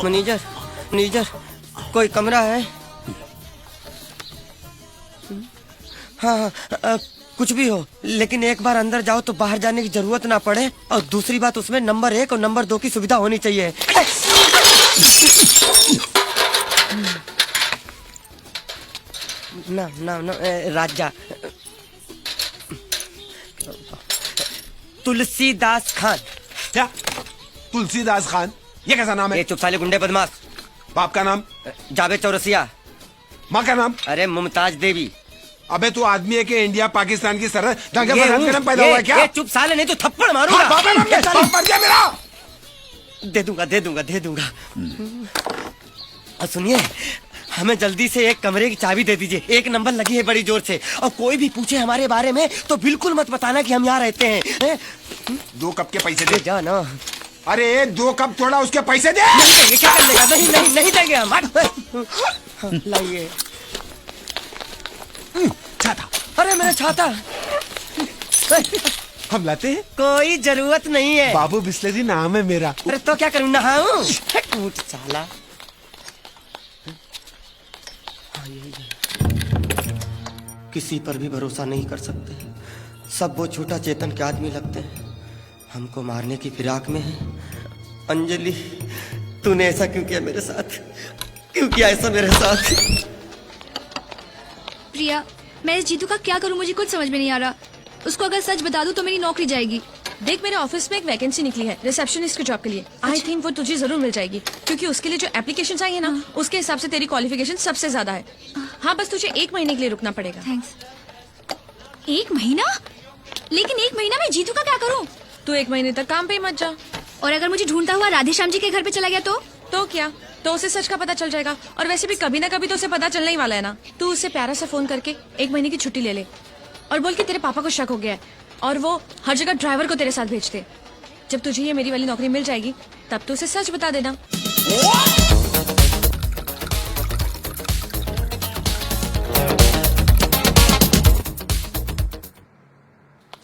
Manager manager कोई कमरा है? हाँ हाँ कुछ भी हो, लेकिन एक बार अंदर जाओ तो बाहर जाने की जरूरत ना पड़े। और दूसरी बात, उसमें नंबर 1 और नंबर 2 की सुविधा होनी चाहिए। ना ना ना राजा तुलसीदास खान। क्या तुलसीदास खान? ये कैसा नाम है? ये चुप साले गुंडे बदमाश। बाप का नाम? जावेद चौरसिया। माँ का नाम? अरे मुमताज देवी। अबे तू आदमी है कि इंडिया पाकिस्तान की सरहद दंगे फसाद करने पैदा हुआ है क्या? ये चुप साले, नहीं तो थप्पड़ मारूंगा। हाँ, बाप मर गया मेरा। दे दूंगा। और सुनिए, हमें जल्दी से एक कमरे की चाबी दे दीजिए। एक नंबर लगी है बड़ी जोर से, और कोई भी पूछे हमारे बारे में तो बिल्कुल मत बताना कि हम यहाँ रहते हैं। 2 कप के पैसे दे। जा ना। अरे 2 कप थोड़ा, उसके पैसे दे। नहीं देंगे, क्या कर देगा? नहीं देंगे हम। लाइए छाता। अरे मेरा छाता। हम लाते हैं। कोई जरूरत नहीं है। बाबू बिस्लरी नाम है मेरा। अरे तो क्या करूँ, नहाऊं? कूट साला। किसी पर भी भरोसा नहीं कर सकते, सब वो छोटा चेतन के आदमी लगते हैं। हमको मारने की फिराक में है। अंजलि, तूने ऐसा क्यों किया मेरे साथ? क्यों किया ऐसा मेरे साथ? प्रिया, मैं इस जीतू का क्या करूं, मुझे कुछ समझ में नहीं आ रहा। उसको अगर सच बता दूं तो मेरी नौकरी जाएगी। देख, मेरे ऑफिस में एक वैकेंसी निकली है रिसेप्शनिस्ट की जॉब के लिए। आई थिंक वो तुझे जरूर मिल जाएगी, क्योंकि उसके लिए जो एप्लीकेशंस आई है ना, उसके हिसाब से तेरी क्वालिफिकेशन सबसे ज्यादा है। हाँ, बस तुझे 1 महीने के लिए रुकना पड़ेगा। थैंक्स। 1 महीना? लेकिन 1 महीना में जीतू का क्या करूं? तू 1 महीने तक काम पे ही मत जा। और अगर मुझे ढूंढता हुआ राधेश्याम जी के घर पे चला गया तो क्या? तो उसे सच का पता चल जाएगा। और वैसे भी कभी ना कभी तो उसे पता चलने ही वाला है ना। तू उसे प्यारा सा फोन करके 1 महीने की छुट्टी ले ले और बोल के तेरे पापा को शक हो गया है और वो हर जगह ड्राइवर को तेरे साथ भेजते। जब तुझे ये मेरी वाली नौकरी मिल जाएगी तब तू उसे सच बता देना।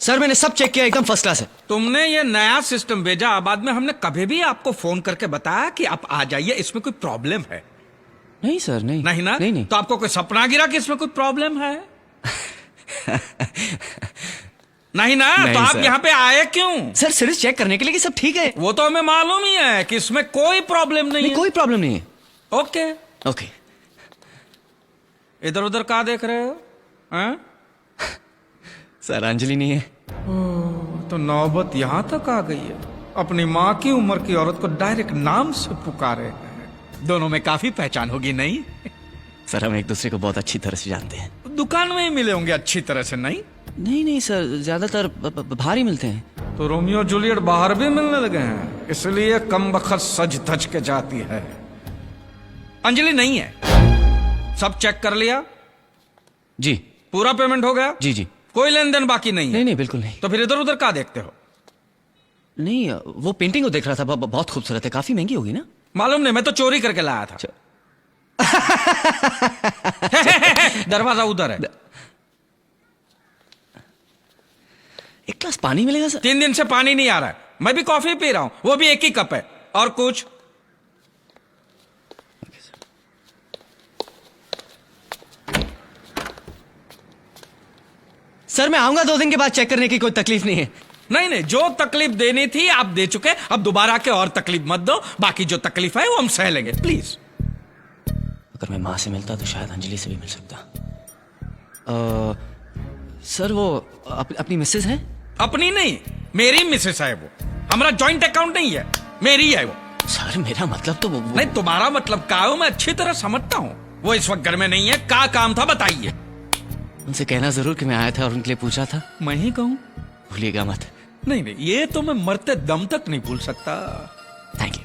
सर मैंने सब चेक किया, एकदम फर्स्ट क्लास है। तुमने ये नया सिस्टम भेजा, बाद में हमने कभी भी आपको फोन करके बताया कि आप आ जाइए, इसमें कोई प्रॉब्लम है? नहीं सर, नहीं नहीं ना? नहीं। तो आपको कोई सपना गिरा कि इसमें कोई प्रॉब्लम है? नहीं ना? नहीं, तो आप सर। यहाँ पे आए क्यों? सर सिर्फ चेक करने के लिए कि सब ठीक है। वो तो हमें मालूम ही है कि इसमें कोई प्रॉब्लम नहीं है। कोई प्रॉब्लम नहीं है। ओके। ओके। इधर उधर क्या देख रहे हो? हैं? सर अंजलि नहीं है। तो नौबत यहाँ तक आ गई है। अपनी माँ की उम्र की औरत को डायरेक्ट नाम से पुकारे हैं। दोनों में काफी पहचान होगी, नहीं? सर हम एक दूसरे को बहुत अच्छी तरह से जानते हैं। दुकान में ही मिले होंगे अच्छी तरह से, नहीं? नहीं सर, ज्यादातर बाहर ही मिलते हैं। तो रोमियो जूलियट बाहर भी मिलने लगे हैं, इसलिए कम बखत सज धज के जाती है। अंजलि नहीं है। सब चेक कर लिया? जी। पूरा पेमेंट हो गया? जी। कोई लेन देन बाकी नहीं है? नहीं बिल्कुल नहीं। तो फिर इधर उधर क्या देखते हो? नहीं, वो पेंटिंग को देख रहा था, बहुत खूबसूरत है। काफी महंगी होगी ना? मालूम नहीं, मैं तो चोरी करके लाया था। दरवाजा उधर है। एक ग्लास पानी मिलेगा सर? 3 दिन से पानी नहीं आ रहा है। मैं भी कॉफी पी रहा हूं, वो भी 1 ही कप है। और कुछ? सर मैं आऊंगा 2 दिन के बाद चेक करने की, कोई तकलीफ नहीं है। नहीं, जो तकलीफ देनी थी आप दे चुके। अब दोबारा के और तकलीफ मत दो। बाकी जो तकलीफ है वो हम सह लेंगे, प्लीज। अगर मैं माँ से मिलता तो शायद अंजलि से भी मिल सकता। सर वो अपनी मिसेज है? अपनी नहीं, मेरी मिसेस है वो। हमारा जॉइंट अकाउंट नहीं है, मेरी है वो। सर मेरा मतलब तो वो नहीं, तुम्हारा मतलब क्या हो मैं अच्छी तरह समझता हूँ। वो इस वक्त घर में नहीं है। क्या काम था बताइए? उनसे कहना जरूर कि मैं आया था और उनके लिए पूछा था। मैं ही कहूँ? भूलिएगा मत। नहीं, ये तो मैं मरते दम तक नहीं भूल सकता। Thank you.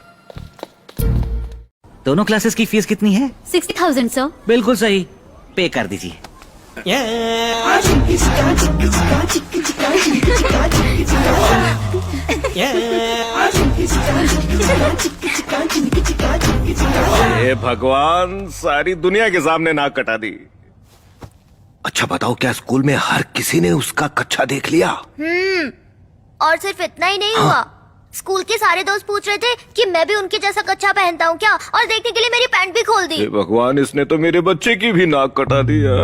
दोनों क्लासेस की फीस कितनी है? 60,000 सर। बिल्कुल सही, पे कर दीजिए। हे भगवान, सारी दुनिया के सामने नाक कटा दी। अच्छा बताओ, क्या स्कूल में हर किसी ने उसका कच्छा देख लिया? और सिर्फ इतना ही नहीं हुआ, स्कूल के सारे दोस्त पूछ रहे थे कि मैं भी उनके जैसा कच्छा पहनता हूँ क्या, और देखने के लिए मेरी पैंट भी खोल दी। हे भगवान, इसने तो मेरे बच्चे की भी नाक कटा दिया।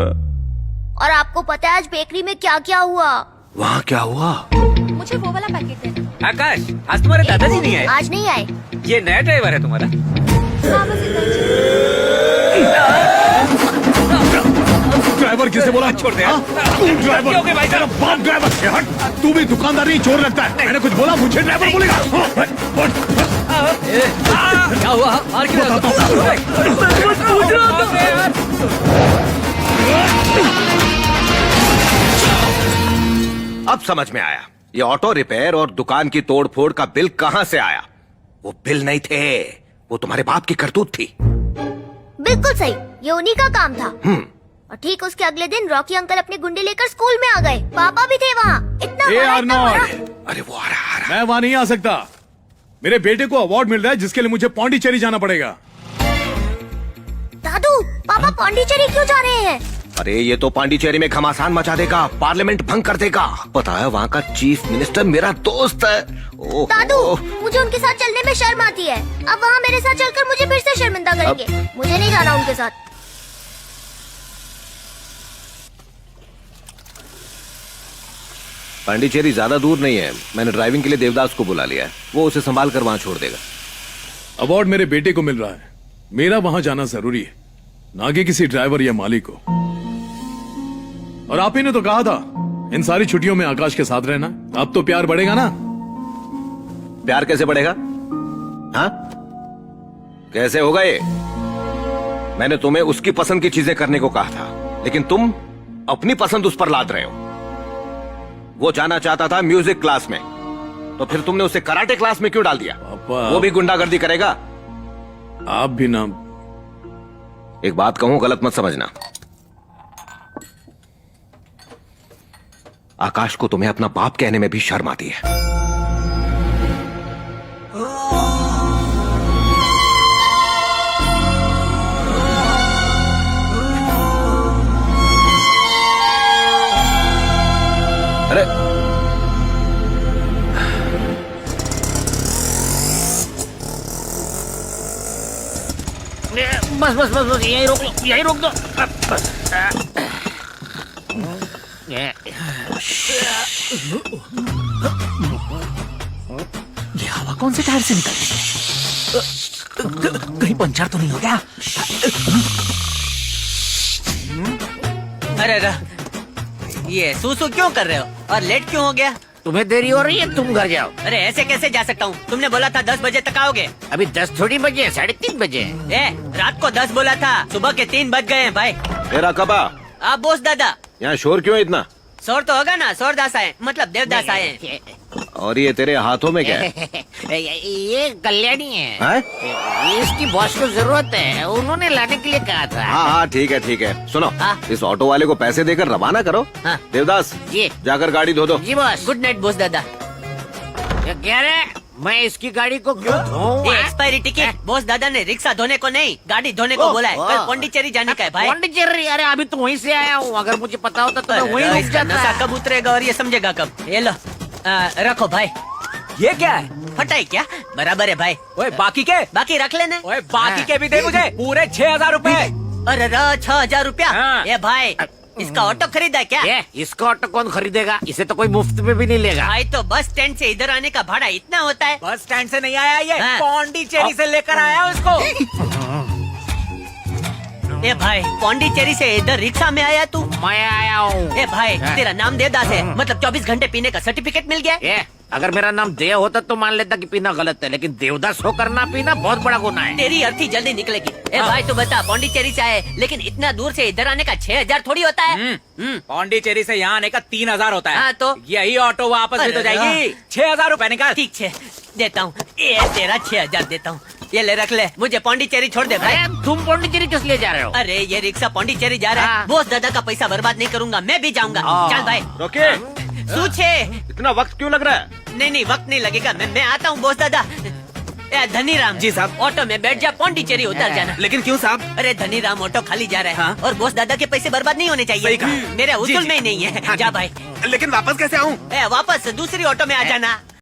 और आपको पता है आज बेकरी में क्या क्या हुआ? वहाँ क्या हुआ? मुझे वो वाला पैकेट दे। आकाश, आज तुम्हारे दादाजी नहीं आए। आज नहीं आए। ये नया ड्राइवर है तुम्हारा? ड्राइवर किसे बोला? छोड़ दे। तू ड्राइवर? क्यों भाई साहब? बाप ड्राइवर है, हट। तू भी दुकानदारी चोर लगता है। मैंने कुछ बोला, मुझे ड्राइवर बोलेगा? क्या हुआ? और अब समझ में आया, ये ऑटो रिपेयर और दुकान की तोड़ फोड़ का बिल कहाँ से आया। वो बिल नहीं थे, वो तुम्हारे बाप की करतूत थी। बिल्कुल सही, ये उन्हीं का काम था। और ठीक उसके अगले दिन रॉकी अंकल अपने गुंडे लेकर स्कूल में आ गए। पापा भी थे वहाँ। इतना बड़ा। अरे वो आ रहा। मैं वहाँ नहीं आ सकता। मेरे बेटे को अवार्ड मिल रहा है जिसके लिए मुझे पौंडीचेरी जाना पड़ेगा। दादू, पापा पौंडीचेरी क्यों जा रहे हैं? अरे ये तो पांडिचेरी में घमासान मचा देगा, पार्लियामेंट भंग कर देगा। पता है वहाँ का चीफ मिनिस्टर मेरा दोस्त है। दादू, मुझे उनके साथ चलने में शर्म आती है। अब वहाँ मेरे साथ चलकर मुझे फिर से शर्मिंदा करेंगे। मुझे नहीं जाना उनके साथ। पांडिचेरी ज्यादा दूर नहीं है। मैंने ड्राइविंग के लिए देवदास को बुला लिया है, वो उसे संभाल कर वहाँ छोड़ देगा। अवार्ड मेरे बेटे को मिल रहा है, मेरा वहाँ जाना जरूरी है, ना कि किसी ड्राइवर या मालिक को। और आप ही ने तो कहा था इन सारी छुट्टियों में आकाश के साथ रहना। अब तो प्यार बढ़ेगा ना? प्यार कैसे बढ़ेगा? हाँ, कैसे होगा ये? मैंने तुम्हें उसकी पसंद की चीजें करने को कहा था, लेकिन तुम अपनी पसंद उस पर लाद रहे हो। वो जाना चाहता था म्यूजिक क्लास में, तो फिर तुमने उसे कराटे क्लास में क्यों डाल दिया? पापा, वो भी गुंडागर्दी करेगा। आप भी ना। एक बात कहूं, गलत मत समझना। आकाश को तुम्हें अपना बाप कहने में भी शर्म आती है। अरे बस बस बस बस, यही रोक लो, यही रोक दो। बस। ये हवा कौन से टायर से निकलती है? कहीं पंचर तो नहीं हो गया? अरे ये सूसू क्यों कर रहे हो और लेट क्यों हो गया? तुम्हें देरी हो रही है, तुम घर जाओ। अरे ऐसे कैसे जा सकता हूँ? तुमने बोला था 10 बजे तक आओगे। अभी 10 थोड़ी बजे, 3:30 बजे। रात को 10 बोला था, सुबह के 3 बज गए हैं भाई। तेरा कबा आप बोस दादा। यहाँ शोर क्यों है इतना? शोर तो होगा ना, शोरदास आए मतलब देवदास आए हैं। और ये तेरे हाथों में क्या है? ये कल्याणी है, हैं? इसकी बॉस को जरूरत है, उन्होंने लाने के लिए कहा था। हाँ हाँ ठीक है ठीक है। सुनो, हाँ। इस ऑटो वाले को पैसे देकर रवाना करो। हाँ। देवदास जी। जाकर गाड़ी धो दो। जी बॉस। गुड नाइट बोस दादा। ये कह रहे मैं इसकी गाड़ी को क्यों धोऊं? ये एक्सपायरी टिकट बोस दादा ने रिक्शा धोने को नहीं, गाड़ी धोने को बोला है। कल पौंडीचेरी जाने का है भाई। पौंडीचेरी? अरे अभी तो वहीं से आया हूँ, अगर मुझे पता होता तो मैं वहीं रुक इसका नशा जाता। कब उतरेगा और ये समझेगा कब? ये लो रखो भाई। ये क्या है? फटाई क्या? बराबर है भाई। ओए बाकी के? बाकी रख लेने। ओए बाकी के भी दे मुझे, पूरे 6,000 रुपए। अरे 6,000 रुपया? हाँ। ये भाई इसका ऑटो खरीदा है क्या? ये इसका ऑटो कौन खरीदेगा? इसे तो कोई मुफ्त में भी नहीं लेगा। भाई तो बस स्टैंड से इधर आने का भाड़ा इतना होता है? बस स्टैंड से नहीं आया ये, हाँ। पौंडीचेरी से लेकर आया उसको। ए भाई पौंडीचेरी से इधर रिक्शा में आया तू? मैं आया हूँ। ए भाई तेरा नाम देवदास है, मतलब 24 घंटे पीने का सर्टिफिकेट मिल गया? ये अगर मेरा नाम देव होता तो मान लेता कि पीना गलत है, लेकिन देवदास होकर ना पीना बहुत बड़ा गुनाह है। तेरी अर्थी जल्दी निकलेगी। ए भाई तू बता, पौंडीचेरी से आए लेकिन इतना दूर से इधर आने का 6,000 थोड़ी होता है? पौंडीचेरी से यहाँ आने का 3,000 होता है। हाँ, तो? यही ऑटो वापस भी तो अरे जाएगी। 6,000 रुपए निकाल। ठीक है देता हूँ, ये तेरा 6,000 देता हूँ। ये ले रख ले, मुझे पौंडीचेरी छोड़ दे भाई। अरे तुम पौंडीचेरी किस लिए जा रहे हो? अरे ये रिक्शा पौंडीचेरी जा रहा है, हाँ। बोस दादा का पैसा बर्बाद नहीं करूंगा, मैं भी जाऊंगा। चल भाई। रोके, सूछे। इतना वक्त क्यों लग रहा है? नहीं वक्त नहीं लगेगा, मैं आता हूँ बोस दादा। धनी राम जी साहब। ऑटो में बैठ जा, पौंडीचेरी उतर जाना। लेकिन क्यों साहब? अरे धनी राम ऑटो खाली जा रहा है। हाँ? और बोस दादा के पैसे बर्बाद नहीं होने चाहिए। सही कहा। मेरे जी, उसूल जी। में ही नहीं है। हाँ, जा जी। भाई। लेकिन वापस कैसे आऊँ? वापस दूसरी ऑटो में आ जाना।